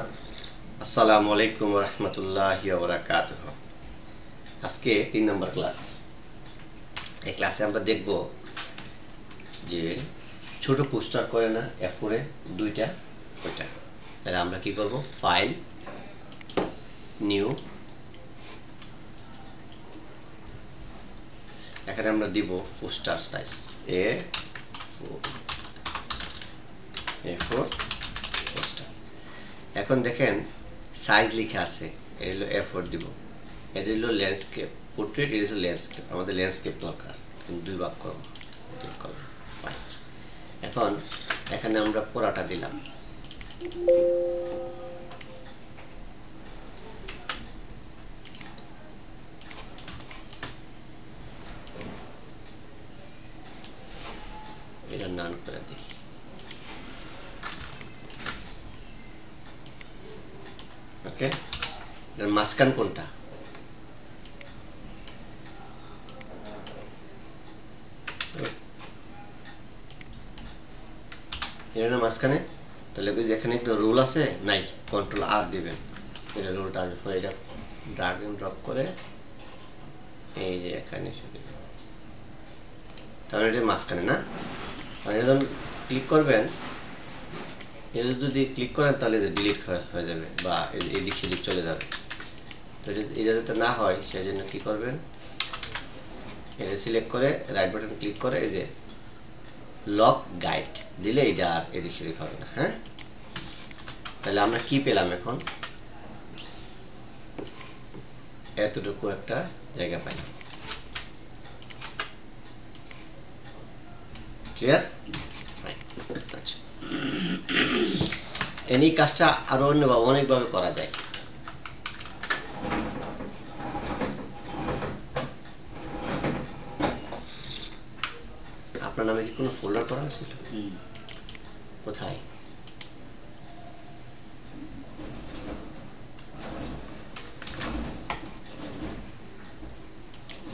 আসসালামু আলাইকুম রহমতুল্লাহি ওয়া বারাকাতুহু। আজকে 3 নম্বর ক্লাস। এই ক্লাসে আমরা দেখব যে ছোট পোস্টার করে না A4 এ দুইটা ওইটা। তাহলে আমরা কি করব, ফাইল নিউ, এখানে আমরা দিব পোস্টার সাইজ A4 পোস্টার। এখন দেখেন সাইজ লেখা আছে, এটা হলো A4 দিব, এটা হলো ল্যান্ডস্কেপ পোর্ট্রেট, এটা হলো ল্যান্ডস্কেপ। আমাদের ল্যান্ডস্কেপ দরকার, কিন্তু দুই ভাগ করব, ক্লিক করব। এখন এখানে আমরা পোড়াটা দিলাম, এটা নান করে দিই। ওকে, এর মাঝখান কোনটা? এটা মাঝখানে। তাহলে এখানে একটা রুল আছে নাই, কন্ট্রোল আর দিবেন, এটা রুলটা আসবে পরে এটা ড্রাগ এন্ড ড্রপ করে এই যে এখানে এসে দিবেন। তাহলে এটা মাঝখানে না, আর এটা যখন ক্লিক করবেন, এটা যদি ক্লিক করেন তাহলে যে ডিলিট হয়ে যাবে বা এদিক সেদিক চলে যাবে। তো এটা যাতে না হয় সেই জন্য কী করবেন, এটা সিলেক্ট করে রাইট বাটন ক্লিক করে এই যে লক গাইড দিলে এটা আর এদিক সেদিক হবে না। হ্যাঁ, তাহলে আমরা কি পেলাম এখন, এতটুকু একটা জায়গা পাইলাম। ক্লিয়ার? আচ্ছা, এই কাজটা আরো অনেকভাবে করা যায়। আপনার নামে কি কোনো ফোল্ডার করা হয়েছিল? কোথায়?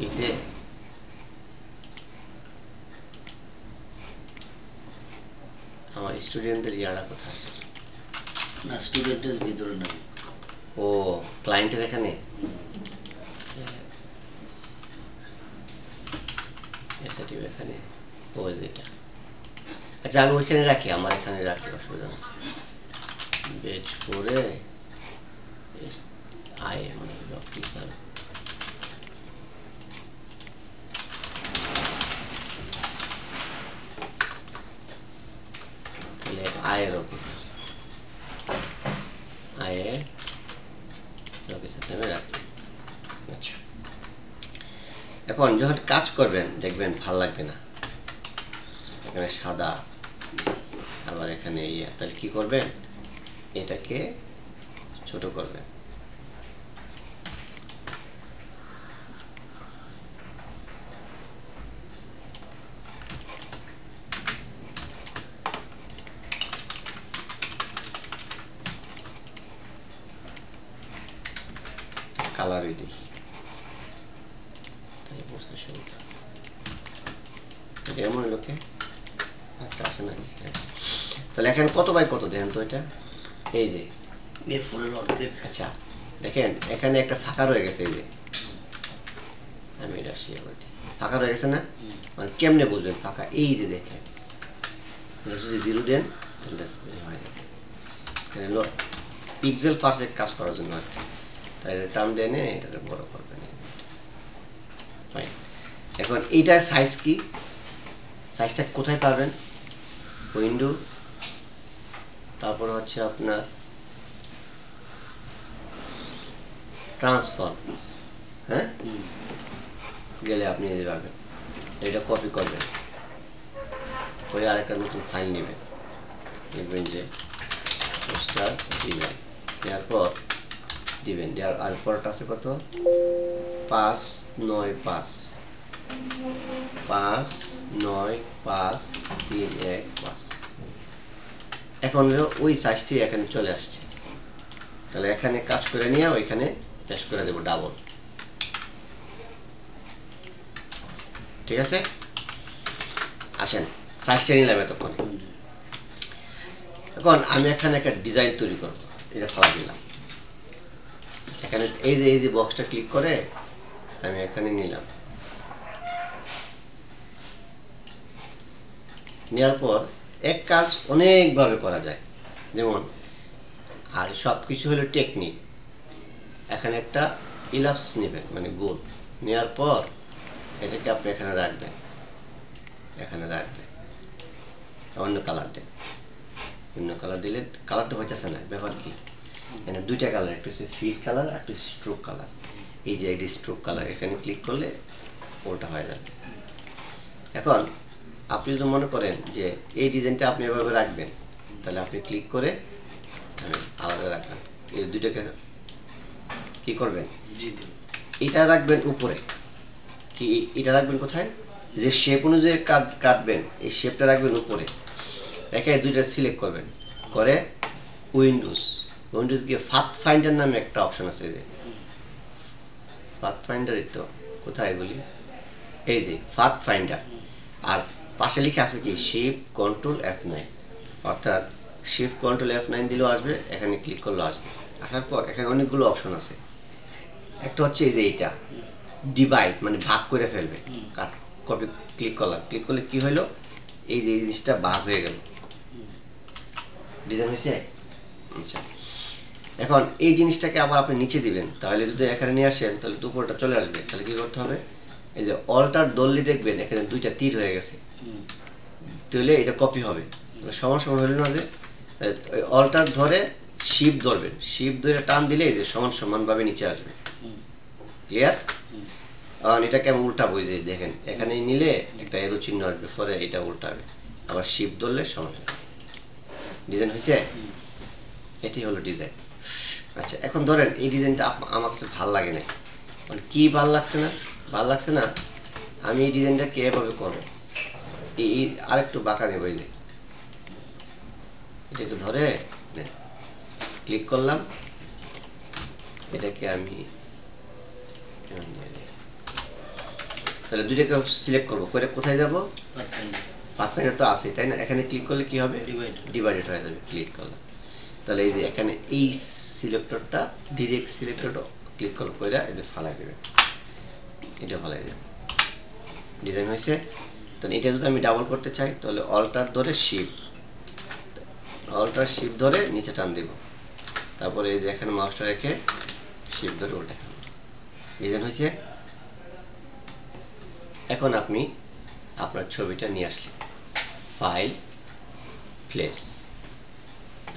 এতে আমার স্টুডেন্টদের ইয়ারা কোথায়? না, স্টুডেন্টের ভিতরে নাই। ও, ক্লায়েন্টের এখানে এখানে ও যেটা। আচ্ছা, আমি ওইখানে রাখি, আমার এখানে রাখি, অসুবিধা নেই। পেজ 4 এ আই মানে অফিসার, তাহলে আয়ের অফিসার, আয়ের অফিসার নামে রাখি। আচ্ছা, এখন যখন কাজ করবেন দেখবেন ভাল লাগবে না, এখানে সাদা, আবার এখানে ইয়ে। তাহলে কি করবেন, এটাকে ছোট করবেন। কালারই দিই, তাহলে বুঝতে সুবিধা। এটা এমন লোকে একটা আছে নাকি? তাহলে এখানে কত বাই কত দেখেন তো, এটা এই যে A4 এর অর্ধেক। আচ্ছা, দেখেন এখানে একটা ফাঁকা রয়ে গেছে, এই যে আমি এটা শেয়ার করি, ফাঁকা রয়ে গেছে না? মানে কেমনে বুঝবেন ফাঁকা? এই যে দেখেন, যদি 0 দেন তাহলে হয়ে যাবে। হলো পিক্সেল পারফেক্ট কাজ করার জন্য আর কি। তাই টান দিয়ে এনে এটাকে বড় করবেন। এখন এইটার সাইজ কি, সাইজটা কোথায় পাবেন? উইন্ডো, তারপর হচ্ছে আপনার ট্রান্সফর্ম, হ্যাঁ, গেলে আপনি এই পাবেন। এটা কপি করবেন, করে আরেকটা নতুন ফাইল নেবেন, দেখবেন যে পোস্টার ডিজাইন, দেওয়ার পর দিবেন। দেওয়ার আর পরটা আছে কত, 595 595 এখন ওই সাইজটি এখানে চলে আসছে। তাহলে এখানে কাজ করে নিয়ে ওইখানে পেস্ট করে দেবো ডাবল। ঠিক আছে, আসেন সাইজটা নিলাম এতক্ষণ। এখন আমি এখানে একটা ডিজাইন তৈরি করব। এটা ফালা দিলাম। এখানে এই যে বক্সটা ক্লিক করে আমি এখানে নিলাম, নেওয়ার পর এক কাজ অনেকভাবে করা যায়। যেমন আর সব কিছু হলো টেকনিক। এখানে একটা ইলাপস নেবেন, মানে গোল নেওয়ার পর এটাকে আপনি এখানে রাখবেন, অন্য কালার দেন। অন্য কালার দিলে কালারটা হইতেছে না, ব্যাপার কি, এখানে দুইটা কালার, একটা হচ্ছে ফিল কালার, একটা হচ্ছে স্ট্রোক কালার। এই যে এটি স্ট্রোক কালার, এখানে ক্লিক করলে ওটা হয়ে যাবে। এখন আপনি যদি মনে করেন যে এই ডিজাইনটা আপনি এভাবে রাখবেন, তাহলে আপনি ক্লিক করে আমি আলাদা রাখলাম। এই দুইটাকে কি করবেন, এটা রাখবেন উপরে, কি এটা রাখবেন কোথায়, যে শেপ অনুযায়ী কাটবেন এই শেপটা রাখবেন উপরে রেখে দুইটা সিলেক্ট করবেন, করে উইন্ডোজ গিয়ে পাথ ফাইন্ডার নামে একটা অপশন আছে, যে পাথ ফাইন্ডার, তো কোথায় এগুলি, এই যে পাথ ফাইন্ডার, আর পাশে লিখে আছে কি শিফট কন্ট্রোল F9, অর্থাৎ শিফট কন্ট্রোল F9 দিলেও আসবে, এখানে ক্লিক করলেও আসবে। আসার পর এখানে অনেকগুলো অপশন আছে। একটা হচ্ছে এই যে এইটা ডিভাইড, মানে ভাগ করে ফেলবে, কাট কপি ক্লিক করলাম, ক্লিক করলে কি হলো, এই যে জিনিসটা ভাগ হয়ে গেল, ডিজাইন হয়েছে। আচ্ছা, এখন এই জিনিসটাকে আবার আপনি নিচে দিবেন, তাহলে যদি এখানে নিয়ে আসেন তাহলে দুপুরটা চলে আসবে। তাহলে কি করতে হবে, এই যে অল্টার দললি দেখবেন এখানে দুইটা তীর হয়ে গেছে, তাহলে এটা কপি হবে, সমান সমান হইল না, যে অল্টার ধরে শিফট ধরবেন, শিফট ধরে টান দিলে এই যে সমান সমান ভাবে নিচে আসবে। ক্লিয়ার? এটাকে আমি উল্টা বুঝে দেখেন, এখানে নিলে একটা এরো চিহ্ন আসবে, পরে এটা উল্টাবে, আবার শিফট ধরলে সমান হবে। ডিজাইন হয়েছে? এটি হলো ডিজাইন। আচ্ছা, এখন ধরেন এই ডিজাইনটা আমার কাছে ভাল লাগে না, মানে কি ভাল লাগছে না, আমি এই ডিজাইনটাকে এভাবে করবো, এই আরেকটু বাঁকা নেব, এই যে এটা একটু ধরে ক্লিক করলাম, এটাকে আমি তাহলে দুইটাকে সিলেক্ট করবো, করে কোথায় যাব, পাথ ফাইন্ডার তো আছে তাই না, এখানে ক্লিক করলে কি হবে, ডিভাইডেড হয়ে যাবে। ক্লিক করলাম, তাহলে এই যে এখানে এই সিলেক্টরটা, ডিরেক্ট সিলেক্টরটা ক্লিক করে এই যে ফালাই দেবে, এটা ফালাই দেবে। ডিজাইন হয়েছে? তাহলে এটা যদি আমি ডাবল করতে চাই তাহলে অল্টার ধরে শিফট ধরে নিচে টান দেব, তারপরে এই যে এখানে মাউসটা রেখে শিফট ধরে উল্টে। ডিজাইন হয়েছে? এখন আপনি আপনার ছবিটা নিয়ে আসলেন, ফাইল, প্লেস।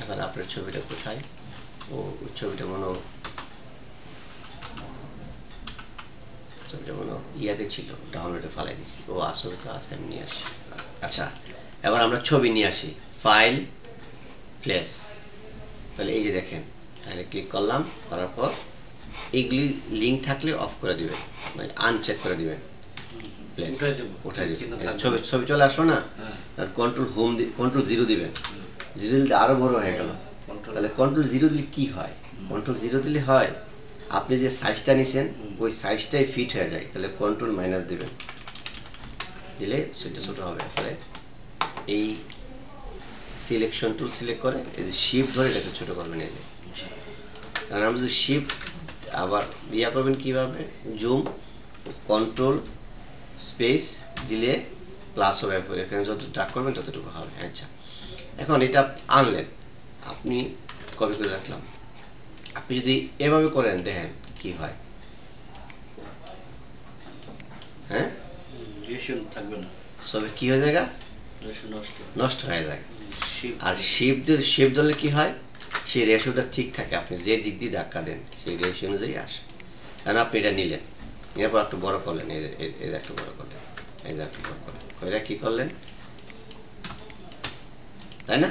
এখন আপনার ছবিটা কোথায়, ছবিটা মনে ইয়াতে ছিল, ডাউনলোডে ফালাই দিছি, আসলে তো আছে, আমি নিয়ে আসি। আচ্ছা, এবার আমরা ছবি নিয়ে আসি, ফাইল, প্লেস। তাহলে এই যে দেখেন, তাহলে ক্লিক করলাম, করার পর এইগুলি লিঙ্ক থাকলে অফ করে দিবেন, মানে আনচেক করে দিবেন, প্লেস উঠাই দিবেন। ছবি চলে আসলো না, আর কন্ট্রোল 0 দিবেন, 0 দিলে আরো বড় হয়ে গেল। তাহলে কন্ট্রোল 0 দিলে কি হয়, কন্ট্রোল 0 দিলে হয় আপনি যে সাইজটা নিছেন ওই সাইজটাই ফিট হয়ে যায়। তাহলে কন্ট্রোল মাইনাস দিবেন, দিলে সেটা ছোট হবে। পরে এই সিলেকশন টুল সিলেক্ট করে এই যে শিফট ধরে এটাকে ছোট করবেন, এই যে, কারণ আমরা যদি শিফট আবার ইয়া করবেন কিভাবে, জুম, কন্ট্রোল স্পেস দিলে প্লাস হবে, এখানে যত ডাক করবেন ততটুকু হবে। আচ্ছা, এখন এটা আনলেন, আপনি কপি করে রাখলাম, আপনি যদি এভাবে করেন দেখেন কি হয়, হ্যাঁ, থাকবে না, সবে কি হয়ে যায়, নষ্ট হয়ে যায়। আর শেপ ধরলে কি হয়, সেই রেশিওটা ঠিক থাকে, আপনি যে দিক দিয়ে ধাক্কা দেন সেই রেশিও অনুযায়ী আসে। কারণ আপনি এটা নিলেন, এরপর একটু বড় করলেন, এই যে একটু বড় করলেন, এই যে একটু বড় করলেন, কইরা কি করলেন, তাই না?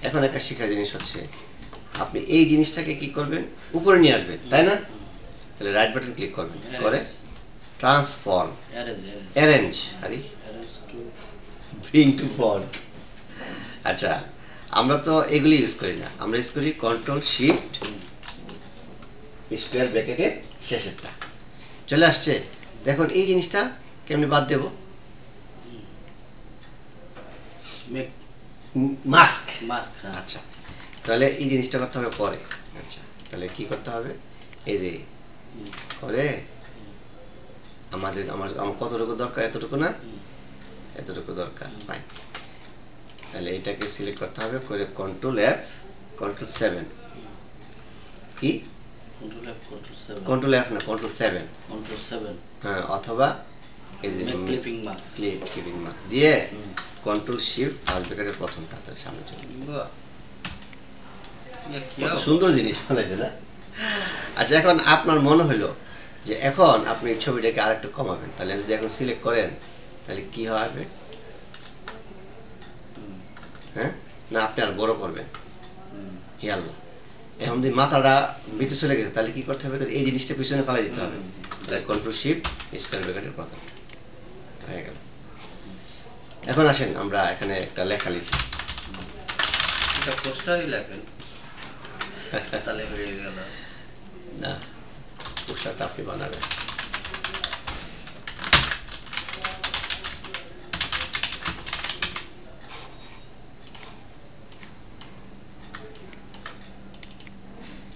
এখন একটা শেখার জিনিস হচ্ছে, আপনি এই জিনিসটাকে কি করবেন, উপরে নিয়ে আসবেন, তাই না? তাহলে রাইট বাটন ক্লিক করবেন, করে transform, arrange, bring to front. আচ্ছা, আমরা তো এগুলি ইউজ করি না, আমরা ইউজ করি কন্ট্রোল শিফট স্কোয়ার ব্র্যাকেটে শেষেরটা। চলে আসছে, দেখুন এই জিনিসটা কেমনি বাদ দেব, মাস্ক। আচ্ছা, তাহলে এই জিনিসটা করতে হবে পরে। আচ্ছা, তাহলে কি করতে হবে, এই যে করে আমার কতটুকু দরকার, এতটুকু না, এতটুকু দরকার, ফাইন। তাহলে এটাকে সিলেক্ট করতে হবে, করে কন্ট্রোল F কন্ট্রোল 7, কি কন্ট্রোল F না কন্ট্রোল 7, হ্যাঁ, অথবা এই যে ক্লিপিং মার্ক দিয়ে কন্ট্রোল শিফট আলবেকারের প্রথমটা তার সামনে চলে। কত সুন্দর জিনিস বানাইছে না? আচ্ছা, এখন আপনার মনে হলো যে এখন আপনি ছবিটাকে আরেকটু কমাবেন, তাহলে যদি এখন সিলেক্ট করেন তাহলে কি হবে, হ্যাঁ, না আপনি আর বড় করবেন, ইয়াল্লা এখন যদি মাথাটা ভিতরে চলে গেছে তাহলে কি করতে হবে, এই জিনিসটা পিছনে ফেলাই দিতে হবে, তাহলে কন্ট্রোল শিফট স্কয়ার ব্র্যাকেটের প্রথমটা হয়ে গেল। এখন আসেন আমরা এখানে একটা লেখা লিখি, এটা পোস্টারই লেখেন তাহলে হয়ে গেল না, পোস্টারটা আপনি বানাবেন।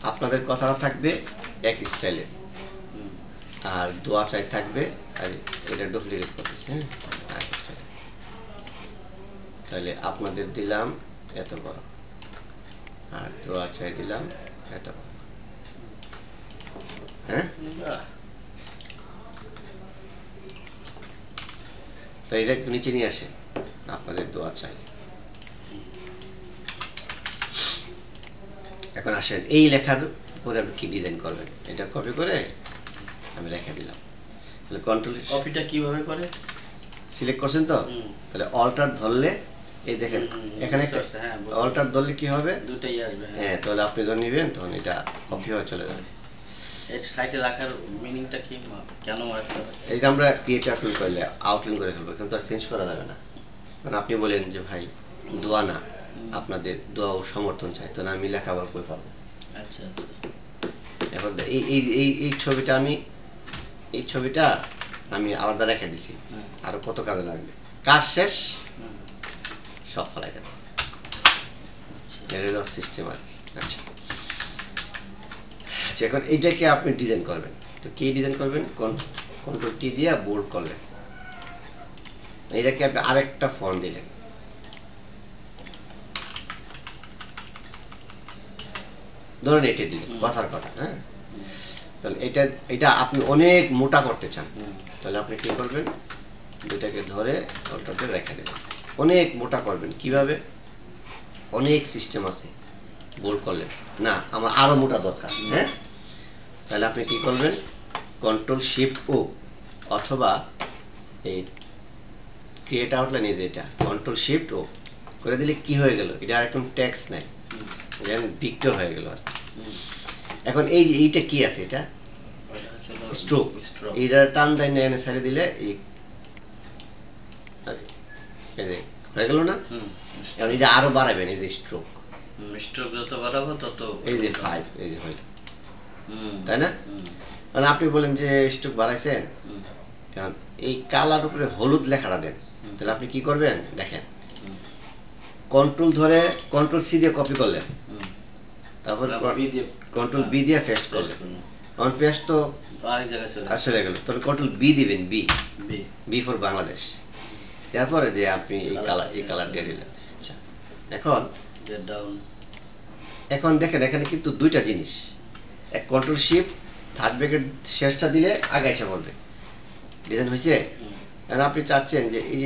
আপনাদের কথাটা থাকবে এক স্টাইলের, আর দোয়া চাই থাকবে, আর এটা ডুপ্লিকেট করতেছে, হ্যাঁ, এক স্টাইল। তাহলে আপনাদের দিলাম এত বড়, আর দোয়া চাই দিলাম এত বড়, হ্যাঁ। তো এটা একটু নিচে নিয়ে আসে, আপনাদের দোয়া চাই। এখন আসেন এই লেখার উপরে আপনি কি ডিজাইন করবেন, এটা কপি করে আমি রেখে দিলাম। তাহলে কন্ট্রোল কপিটা কিভাবে করে সিলেক্ট করছেন তো, তাহলে অল্টার ধরলে এই দেখেন এখানে অল্টার ধরলে কি হবে, দুটাই আসবে, হ্যাঁ, তাহলে আপনি যখন নেবেন তখন এটা কপি হয়ে চলে যাবে। এর সাইডে রাখার মিনিংটা কি, কেন রাখতে হবে? এইটা আমরা ক্রিয়েট আউটলাইন করলে আউটলাইন করে ফেলবো, কিন্তু আর চেঞ্জ করা যাবে না। কারণ আপনি বলেন যে ভাই দোয়া না, আপনাদের দোয়া ও সমর্থন চাই, তাহলে আমি লেখা আবার কই পাবো। আচ্ছা আচ্ছা, এখন এই ছবিটা আমি আলাদা রেখে দিছি, আরো কত কাজে লাগবে, কাজ শেষ সব ফেলাই দেবো, এর সিস্টেম আর কি। আচ্ছা, এখন এইটাকে আপনি ডিজাইন করবেন, তো কি ডিজাইন করবেন, কন্ট্রোল টি দিয়ে বোল্ড করলেন, এটাকে আপনি আরেকটা ফন্ট দিলেন, ধরেন এটা দিলেন, কথার কথা, হ্যাঁ। তাহলে এটা আপনি অনেক মোটা করতে চান, তাহলে আপনি কি করবেন, দুটাকে ধরে ওটাতে রেখে দেবেন, অনেক মোটা করবেন। কিভাবে, অনেক সিস্টেম আছে, বোল্ড করলেন না, আমার আরো মোটা দরকার, হ্যাঁ, তাহলে আপনি কি করবেন, কন্ট্রোল শিফট ও, অথবা এই ক্রিয়েট আউটলাইন, এই যে এটা কন্ট্রোল শিফট ও করে দিলে কি হয়ে গেল, এটা আর এখন ট্যাক্স নাই, ভিক্টর হয়ে গেল আর। এখন এই যে এইটা কি আছে, এটা স্ট্রোক, এটা টান দেয় না, এনে ছেড়ে দিলে এই হয়ে গেল না। এখন এটা আরো বাড়াবেন, এই যে স্ট্রোক যত বাড়াবো তত এই যে 5, এই যে হইল, তাই না? মানে আপনি বলেন যে স্ট্রোক বাড়াইছেন, এখন এই কালার উপরে হলুদ লেখাটা দেন, তাহলে আপনি কি করবেন দেখেন, কন্ট্রোল ধরে কন্ট্রোল সি দিয়ে কপি করলেন, তারপর কন্ট্রোল বি দিয়ে পেস্ট করলেন, অন পেস্ট তো আরেক জায়গায় চলে গেল, তবে কন্ট্রোল বি দিবেন, বি ফর বাংলাদেশ, তারপরে দিয়ে আপনি এই কালার দিয়ে দিলেন। আচ্ছা, এখন দেখেন এখানে কিন্তু দুইটা জিনিস, এক কন্ট্রোল শিফট থার্ড ব্র্যাকেট শেষটা দিলে আগে এসে পড়বে, ডিজাইন হয়েছে। এখন আপনি চাচ্ছেন যে এই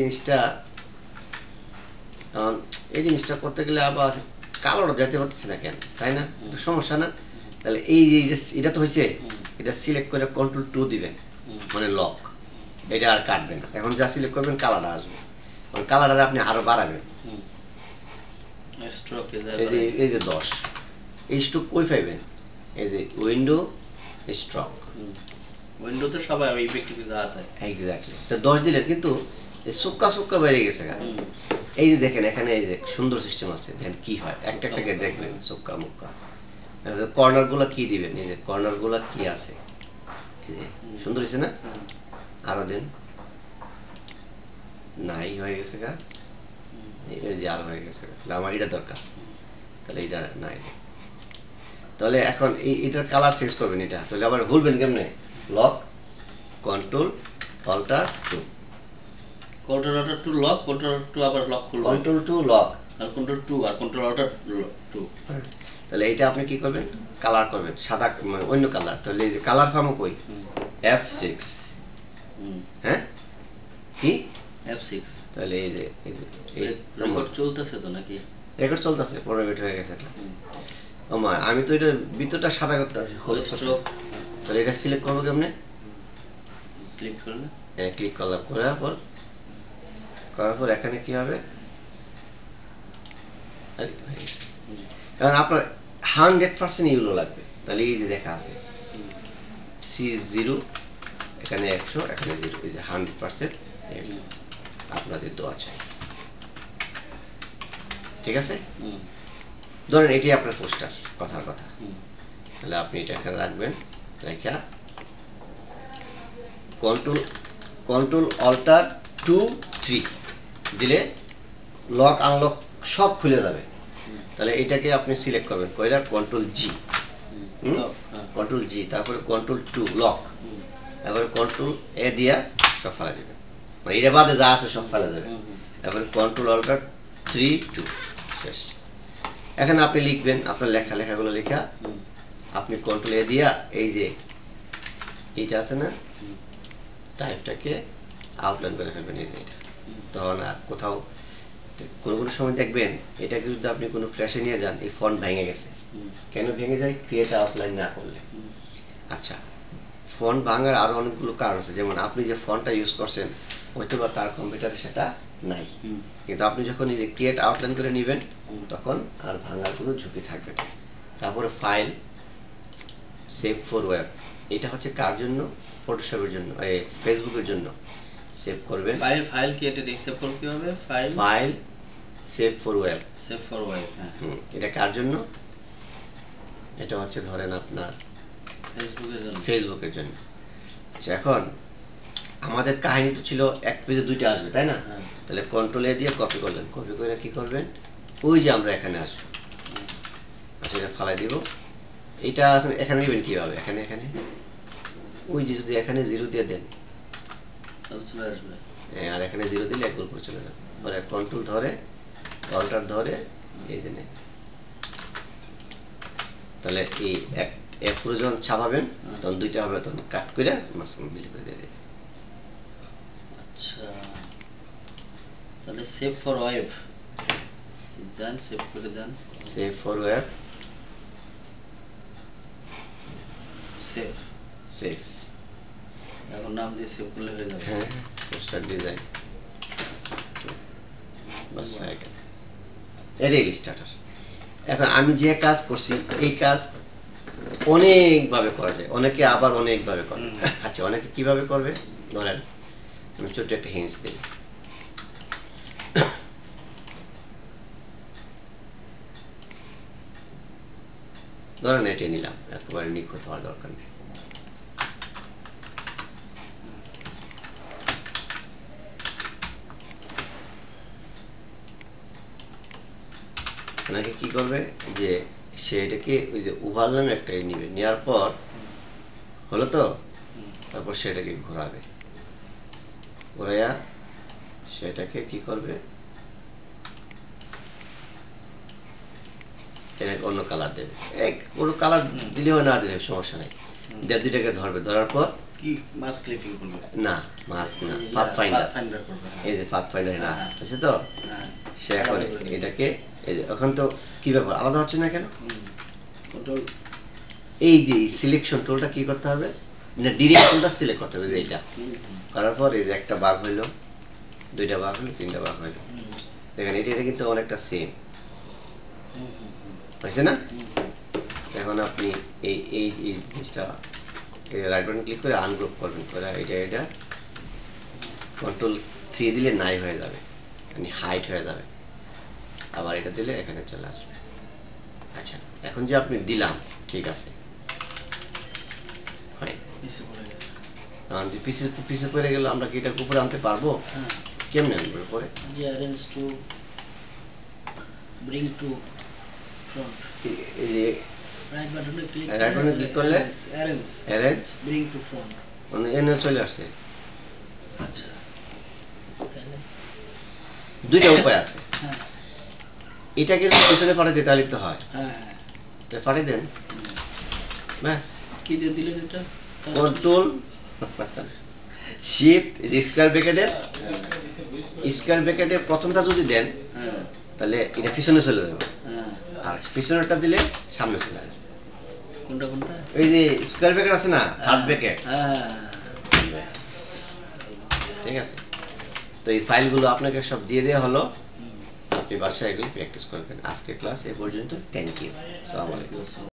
জিনিসটা করতে গেলে আবার কালোটা যেতে পারতেছি না কেন, তাই না, সমস্যা না। তাহলে এই যে এটা তো হয়েছে, এটা সিলেক্ট করে কন্ট্রোল 2 দিবেন, মানে লক, এটা আর কাটবে না। এখন যা সিলেক্ট করবেন কালারটা আসবে, কালারটা আপনি আরো বাড়াবেন, এই যে 10, এই স্ট্রোক কই পাইবেন, এই যে উইন্ডো স্ট্রোক, উইন্ডোতে সবাই ইফেক্টিভ আছে, এক্স্যাক্টলি। তো 10 দিলেন, কিন্তু এই সুক্কা বেড়ে গেছে। এই যে দেখেন এখানে এই যে সুন্দর সিস্টেম আছে, দেখেন কি হয়, একটাকে দেখবেন সুক্কা মুক্কা, কর্নার গুলা কি দিবেন, এই যে কর্নার গুলা কি আছে, এই যে সুন্দর হয়েছে না, আরো দেন, নাই হয়ে গেছে গা, এই যে আরো হয়ে গেছে, তাহলে আমার এটা দরকার, তাহলে এটা নাই। তাহলে এখন এটার কালার চেঞ্জ করবেন, এটা তাহলে আবার ভুলবেন কেমনে, lock control alt two, control alt two lock, control two আবার লক খুলবে, কন্ট্রোল টু লক আর কন্ট্রোল টু আর কন্ট্রোল অল্টার টু। তাহলে এটা আপনি কি করবেন, কালার করবেন সাদা, মানে অন্য কালার। তাহলে এই যে কালার ফার্মও কই, F6, হ্যাঁ কি F6। তাহলে এই যে রেকর্ড চলতেছে তো নাকি? রেকর্ড চলতেছে, 15 মিনিট হয়ে গেছে ক্লাস। ও মা, আমি তো এটা ভিতরটা সাদা করতে হবে। তাহলে এটা সিলেক্ট করবো কেমনে, ক্লিক করলে, ক্লিক করলাম, করার পর এখানে কি হবে, কারণ আপনার 100% ইউলো লাগবে। তাহলে এই যে দেখা আছে C0, এখানে 100, এখানে 0, এই যে 100% আপনাদের তো আছে, ঠিক আছে। ধরেন এটি আপনার পোস্টার, কথার কথা। তাহলে আপনি এটা এখানে রাখবেন, রেখা কন্ট্রোল অল্টার 2 3 দিলে লক আনলক সব খুলে যাবে। তাহলে এটাকে আপনি সিলেক্ট করবেন, কয়টা, কন্ট্রোল জি, তারপরে কন্ট্রোল 2 লক, এবারে কন্ট্রোল এ দিয়া সব ফেলা দেবেন, মানে এটা বাদে যা আছে সব ফেলা দেবে। এবারে কন্ট্রোল অল্টার 3 2 শেষ। এখানে আপনি লিখবেন আপনার লেখাগুলো লেখা, আপনি কন্ট্রোল এ দিয়া এই যে এইটা আছে না, টাইপটাকে আউটলাইন করে ফেলবেন, এই যে এটা। তখন আর কোথাও কোনো সময় দেখবেন এটাকে যদি আপনি কোনো ফ্ল্যাশে নিয়ে যান, এই ফন্ট ভেঙে গেছে। কেন ভেঙে যায়, ক্রিয়েট আউটলাইন না করলে। আচ্ছা, ফন্ট ভাঙার আরো অনেকগুলো কারণ আছে, যেমন আপনি যে ফন্টটা ইউজ করছেন হয়তো বা তার কম্পিউটারে সেটা নাই, কিন্তু আপনি যখন এই যে ক্রিয়েট আউটলাইন করে নেবেন তখন আর ভাঙার কোনো ঝুঁকি থাকবে না। তারপরে ফাইল সেভ ফর ওয়েব, এটা হচ্ছে কার জন্য, ফটোশপের জন্য, এই ফেসবুকের জন্য সেভ করবেন। ফাইল কি এটা সেভ করতে কি হবে, ফাইল সেভ ফর ওয়েব, হ্যাঁ। এটা কার জন্য, এটা হচ্ছে ধরেন আপনার ফেসবুকের জন্য। আচ্ছা, এখন আমাদের কাহিনী তো ছিল এক পেজে দুইটা আসবে, তাই না? তাহলে কন্ট্রোল এ দিয়ে কপি করলেন, কপি করে কি করবেন, ওই যে আমরা এখানে আসবো, আচ্ছা এটা ফালাই দিব। এটা এখানে নেবেন কিভাবে, এখানে ওই যে যদি এখানে 0 দিয়ে দেন চলে আসবে, আর এখানে 0 দিলে এক গোল করে চলে যাবে। পরে কন্ট্রোল ধরে অল্টার ধরে এই যে নেন, তাহলে এই এক পুরো যখন ছাপাবেন তখন দুইটা হবে, তখন কাট করে মাঝখানে মিলে করে দিয়ে দেবে। আচ্ছা, তাহলে সেভ ফর ওয়েব দেন, সেভ করে দেন, সেভ ফর ওয়েব, সেভ এখন নাম দিয়ে সেভ করলে হয়ে যাবে। হ্যাঁ, পোস্টার ডিজাইন, বাস হয়ে গেল, এটাই স্টার্টার। এখন আমি যে কাজ করছি এই কাজ অনেকভাবে করা যায়, অনেকে আবার অনেকভাবে করে। আচ্ছা, অনেকে কিভাবে করবে, ধরেন আমি ছোট্ট একটা হিন্টস দিই। ধরেন এটি নিলাম, একেবারে নিখুঁত হওয়ার দরকার নেই। অনেকে কি করবে যে সে এটাকে ওই যে ওভারল্যান্ড একটা নিবে, নেওয়ার পর হলো তো, তারপর সেটাকে ঘোরাবে, ঘোরাইয়া সেটাকে কি করবে, এটাকে অন্য কালার দেবে, কোনো কালার দিলেও না দিলে সমস্যা নেই, দুইটাকে ধরবে, ধরার পর কি মাস্ক ক্লিপিং করবে, না মাস্ক না, পাথফাইন্ডার করবে, এই যে পাথফাইন্ডার না আছে তো, সে এখন এটাকে এই যে এখন তো কি ব্যাপার আলাদা হচ্ছে না কেন, কন্ট্রোল এই যে সিলেকশন টুলটা কি করতে হবে না, ডিরেক্ট টুলটা সিলেক্ট করতে হবে, যে এইটা করার পর এই যে একটা ভাগ হইলো, দুইটা ভাগ হইলো, তিনটা ভাগ হইলো, দেখেন এটা কিন্তু অনেকটা সেম হয়েছে না। এখন আপনি এই এই এই জিনিসটা রাইট বাটন ক্লিক করে আনগ্রুপ করবেন, করে এটা কন্ট্রোল 3 দিলে নাই হয়ে যাবে, মানে হাইট হয়ে যাবে, আবার এটা দিলে এখানে চলে আসবে। আচ্ছা, এখন যে আপনি দিলাম ঠিক আছে, পিছে পড়ে গেল, আমরা কি এটা উপরে আনতে পারবো, কেমনে আনবো উপরে, যে arrange to bring to front. এই যে Right button click Right button click করলে arrange arrange bring to front. মানে এনে চলে আসছে। আচ্ছা তাহলে দুইটা উপায় আছে, হ্যাঁ এটাকে যদি পিছনে পাঠাতে তাহলে তো হয়, হ্যাঁ পাঠিয়ে দেন ব্যাস। কি দিয়ে দিলেন এটা? কন্ট্রোল শিফট স্কয়ার ব্র্যাকেটে প্রথমটা যদি দেন হ্যাঁ তাহলে এটা পিছনে চলে যাবে, হ্যাঁ আর পিছনেরটা দিলে সামনে চলে আসবে। কোনটা কোনটা? ওই যে স্কয়ার ব্র্যাকেট আছে না, থার্ড ব্র্যাকেট, হ্যাঁ ঠিক আছে। তো এই ফাইলগুলো আপনাকে সব দিয়ে দেওয়া হলো, আপনি বাসায় এগুলো প্র্যাকটিস করবেন। আজকের ক্লাস এ পর্যন্ত, থ্যাংক ইউ, আসসালামু আলাইকুম।